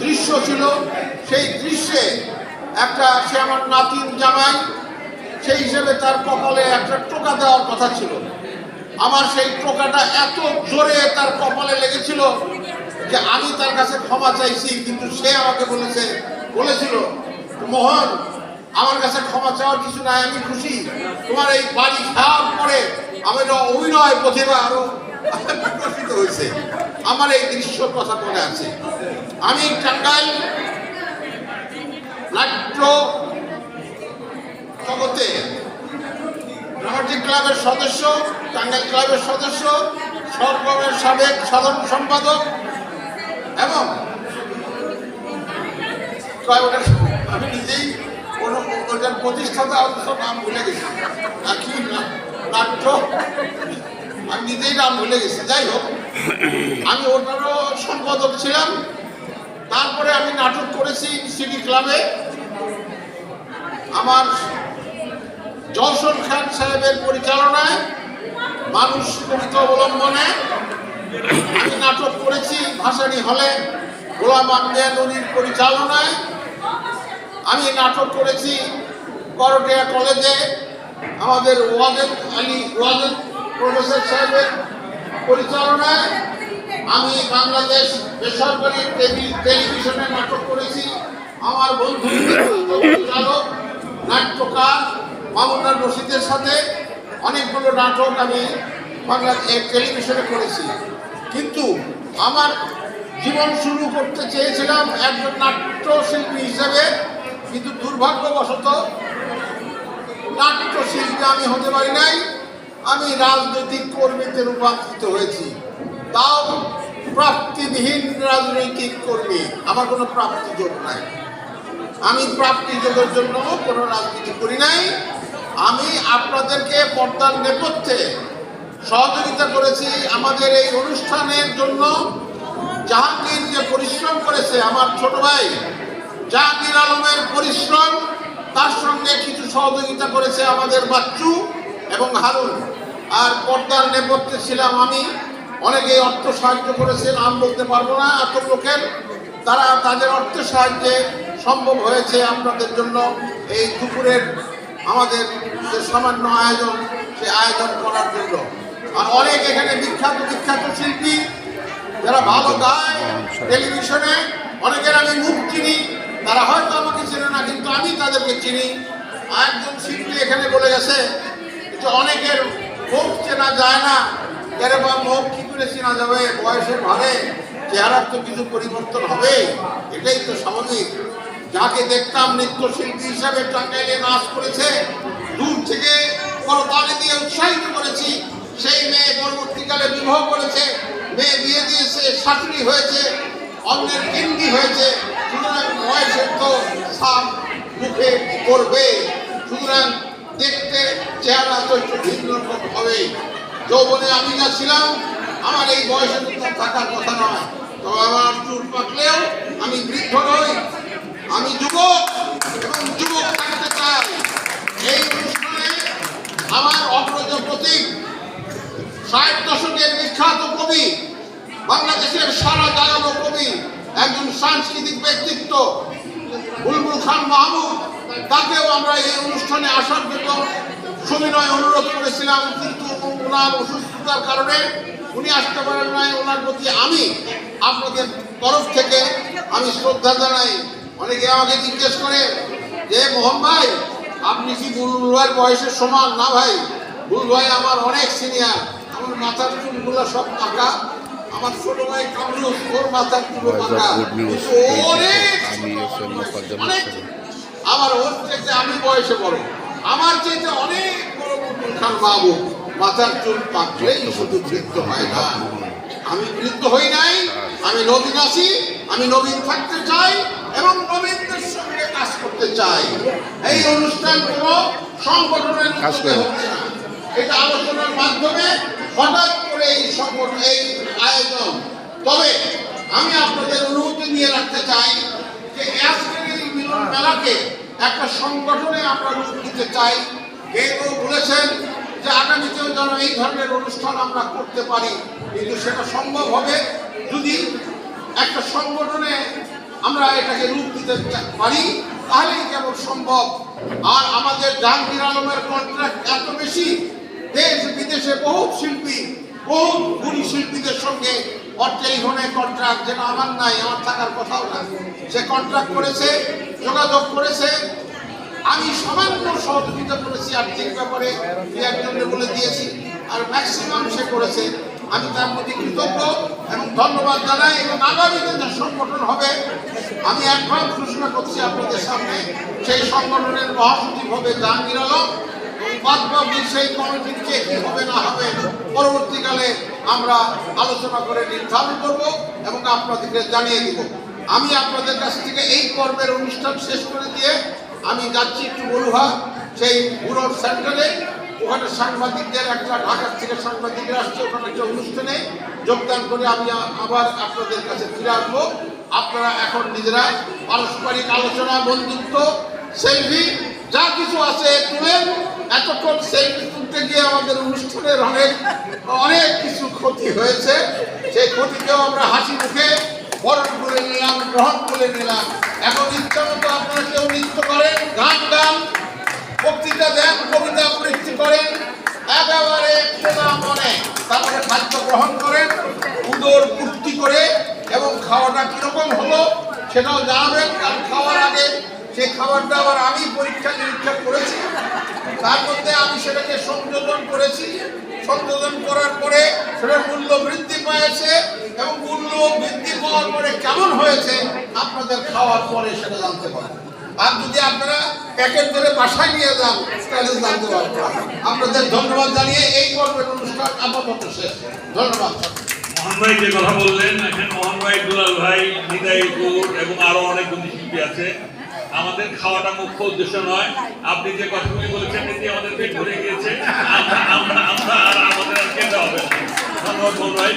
দৃশ্য ছিল। সেই দৃশ্যে সে আমার নাতির জামাই, সেই হিসেবে তার কপালে একটা টোকা দেওয়ার কথা ছিল। আমার সেই টোকাটা এত জোরে তার কপালে লেগেছিল যে আমি তার কাছে ক্ষমা চাইছি, কিন্তু সে আমাকে বলেছিল মোহন, আমার কাছে ক্ষমা চাওয়ার কিছু নাই, আমি খুশি। তোমার এই বাড়ি খাওয়ার পরে আমার অভিনয় প্রতিভা আরো বিকশিত হয়েছে। আমার এই দৃশ্যর কথা মনে আছে। আমি টাঙ্গাইল নাট্য জগতে ড্রামাটিক ক্লাবের সদস্য, টাঙ্গাইল ক্লাবের সদস্য, সরকারের সাবেক সাধারণ সম্পাদক এবং আমি নিজেই ওটার প্রতিষ্ঠাতা অথচ নাম ভুলে গেছি, নাট্য আমি নিজেই নাম ভুলে গেছি। যাই হোক, আমি ওটারও সম্পাদক ছিলাম। তারপরে আমি নাটক করেছি সিটি ক্লাবে। আমার জওসর খান সাহেবের পরিচালনায়, মানুষ কবিতা অবলম্বনে আমি নাটক করেছি ভাসানী হলে। গোলাম আমদিয়া নুরির পরিচালনায় আমি নাটক করেছি করটিয়া কলেজে আমাদের ওয়াজেদ প্রফেসর সাহেবের পরিচালনায়। আমি বাংলাদেশ বেসরকারি টেলিভিশনে নাটক করেছি আমার বন্ধু পরিচালক নাট্যকার মামুনুর রশিদের সাথে। অনেকগুলো নাটক আমি বাংলাদেশ টেলিভিশনে করেছি। কিন্তু আমার জীবন শুরু করতে চেয়েছিলাম একজন নাট্যশিল্পী হিসেবে, কিন্তু দুর্ভাগ্যবশত নাট্যশিল্পী আমি হতে পারি নাই। আমি রাজনৈতিক কর্মীতে রূপান্তরিত হয়েছি, তাও প্রাপ্তিবিহীন রাজনৈতিক কর্মী। আমার কোনো প্রাপ্তিযোগ নাই। আমি প্রাপ্তিযোগের জন্য কোনো রাজনীতি করি নাই। আমি আপনাদেরকে পর্দার নেপথ্যে সহযোগিতা করেছি। আমাদের এই অনুষ্ঠানের জন্য জাহাঙ্গীর যে পরিশ্রম করেছে, আমার ছোট ভাই জাহাঙ্গীর আলমের পরিশ্রম, তার সঙ্গে কিছু সহযোগিতা করেছে আমাদের বাচ্চু এবং হারুন। আর পর্দার নেপথ্যে ছিলাম আমি। অনেকেই অর্থ সাহায্য করেছে, নাম বলতে পারবো না এত লোকের। তারা তাদের অর্থ সাহায্যে সম্ভব হয়েছে আপনাদের জন্য এই দুপুরের আমাদের যে সামান্য আয়োজন, সে আয়োজন করার জন্য। আর অনেক এখানে বিখ্যাত শিল্পী যারা ভালো গায় টেলিভিশনে, অনেকের আমি মুখ চিনি, তারা হয়তো আমাকে চেনে না, কিন্তু আমি তাদেরকে চিনি। একজন শিল্পী এখানে বলে গেছে যে অনেকের মুখ চেনা যায় না। কেন বা মুখ কি করে চেনা যাবে? বয়সের ভারে চেহারার তো কিছু পরিবর্তন হবে, এটাই তো স্বাভাবিক। যাকে দেখতাম নৃত্যশিল্পী হিসাবে টাঙ্গাইলে নাচ করেছে, দূর থেকে করতালি দিয়ে উৎসাহিত করেছি, সেই মেয়ে পরবর্তীকালে বিবাহ করেছে, মেয়ে বিয়ে দিয়েছে, শাশুড়ি হয়েছে, অন্যের কেন্দ্রি হয়েছে। সুতরাং বয়সের তো সাপ মুখে করবে, সুতরাং দেখতে চেহারা তো একটু ভিন্ন রকম হবে। যৌবনে আমি যা ছিলাম, আমার এই বয়সে তো থাকার কথা নয়। তবে আমার চুল পাকলেও আমি বৃদ্ধ নই, আমি যুবক এবং যুবক থাকতে চাই। এই অনুষ্ঠানে আমার অগ্রজ প্রতীক, ৬০ দশকের বিখ্যাত কবি, বাংলাদেশের সারা জাগানো কবি, একজন সাংস্কৃতিক ব্যক্তিত্ব বুলবুল খান মাহমুদ, তাকেও আমরা এই অনুষ্ঠানে আসার জন্য সবিনয় অনুরোধ করেছিলাম, কিন্তু ওনার অসুস্থতার কারণে উনি আসতে পারেন নাই। ওনার প্রতি আমি আপনাদের তরফ থেকে আমি শ্রদ্ধা জানাই। অনেকে আমাকে জিজ্ঞেস করে যে মোহন ভাই, আপনি কি বুলবুল ভাইয়ের বয়সের সমান? না ভাই, বুলবুল ভাই আমার অনেক সিনিয়র। আমার মাথার চুলগুলো সব পাকা। আমার ছোট ভাই কামরুল, ওর মাথার চুল পাকা, আবার ওর চাইতে আমি বয়সে বড়, আমার চাইতে অনেক বড় বুলবুল খান মাহবুব। মাথার চুল পাকলেই শুধু বৃদ্ধ হয় না। আমি বৃদ্ধ হই নাই, আমি নবীন আছি, আমি নবীন থাকতে চাই এবং নবীনদের সঙ্গে কাজ করতে চাই। এই অনুষ্ঠান কোনো সংগঠনের হচ্ছে না, এটা আলোচনার মাধ্যমে হঠাৎ করে এই আয়োজন। তবে আমি আপনাদের অনুমতি নিয়ে রাখতে চাই যে আজকের এই মিলন মেলাকে একটা সংগঠনে আমরা রূপ দিতে চাই। কেউ বলেছেন যে আগামীতেও যেন এই ধরনের অনুষ্ঠান আমরা করতে পারি, কিন্তু সেটা সম্ভব হবে যদি একটা সংগঠনে আমরা এটাকে রূপ দিতে পারি, তাহলেই কেবল সম্ভব। আর আমাদের জাহাঙ্গীর আলমের কন্ট্রাক্ট এত বেশি, দেশ বিদেশে বহু শিল্পী, বহু গুণী শিল্পীদের সঙ্গে টেলিফোনে কন্ট্রাক্ট, যেটা আমার নাই, আমার থাকার কথাও না, সে কন্ট্রাক্ট করেছে, যোগাযোগ করেছে। আমি সামান্য সহযোগিতা করেছি আর্থিক ব্যাপারে, একজনকে বলে দিয়েছি, আর ম্যাক্সিমাম সে করেছে। আমি তার প্রতি কৃতজ্ঞ এবং ধন্যবাদ জানাই। এবং আগামীতে যে সংগঠন হবে, আমি অ্যাডভান্স ঘোষণা করছি আপনাদের সামনে, সেই সংগঠনের মহাসচিব হবে জাহাঙ্গীর আলম। বাদবাকি সেই কমিটির কে কি হবে না হবে পরবর্তীকালে আমরা আলোচনা করে নির্ধারণ করব এবং আপনাদেরকে জানিয়ে দিব। আমি আপনাদের কাছ থেকে এই পর্বের অনুষ্ঠান শেষ করে দিয়ে আমি যাচ্ছি একটু বলুহা, সেই বুড়োর সেন্টারে। ওখানে সাংবাদিকদের একটা, ঢাকার থেকে সাংবাদিকরা আসছে, ওখানে একটা অনুষ্ঠানে যোগদান করে আমি আবার আপনাদের কাছে ফিরে আসবো। আপনারা এখন নিজেরা পারস্পরিক আলোচনা, বন্ধুত্ব, সেলফি যা কিছু আছে তুলেন। এতক্ষণ সেলফি তুলতে গিয়ে আমাদের অনুষ্ঠানের অনেক কিছু ক্ষতি হয়েছে, সেই ক্ষতিকেও আমরা হাসি মুখে বরণ করে নিলাম, গ্রহণ করে নিলাম। এখন ইচ্ছা মতো আপনারা কেউ নৃত্য করেন, গান গান, বক্তৃতা দেন, কবিতা আবৃত্তি করেন, একেবারে খোলা মনে তারপরে খাদ্য গ্রহণ করেন, উদর পূর্তি করে। এবং খাওয়াটা কিরকম হলো সেটাও জানাবেন, কারণ খাওয়ার আগে সেই খাবারটা আবার আমি পরীক্ষা নিরীক্ষা করেছি, তার মধ্যে আমি সেটাকে সংযোজন করেছি। সংযোজন করার পরে সেটার মূল্য বৃদ্ধি পেয়েছে, এবং মূল্য বৃদ্ধি পাওয়ার পরে কেমন হয়েছে আপনাদের খাওয়ার পরে সেটা জানতে পারবেন। আর যদি আপনারা প্যাকেট করে বাসায় নিয়ে যান তাহলে জানতে পারবেন। আপনাদের ধন্যবাদ জানিয়ে এই পর্বের অনুষ্ঠান আপাতত শেষ। ধন্যবাদ। মোহন ভাই যে কথা বললেন, এখানে মোহন ভাই, দুলাল ভাই, হৃদয়পুর এবং আরো অনেক শিল্পী আছে। আমাদের খাওয়াটা মুখ্য উদ্দেশ্য নয়। আপনি যে কথাগুলি বলেছেন এতে আমাদের পেট ভরে গিয়েছে, আমরা আর আমাদের আর খেতে হবে না। ধন্যবাদ মোহন ভাই।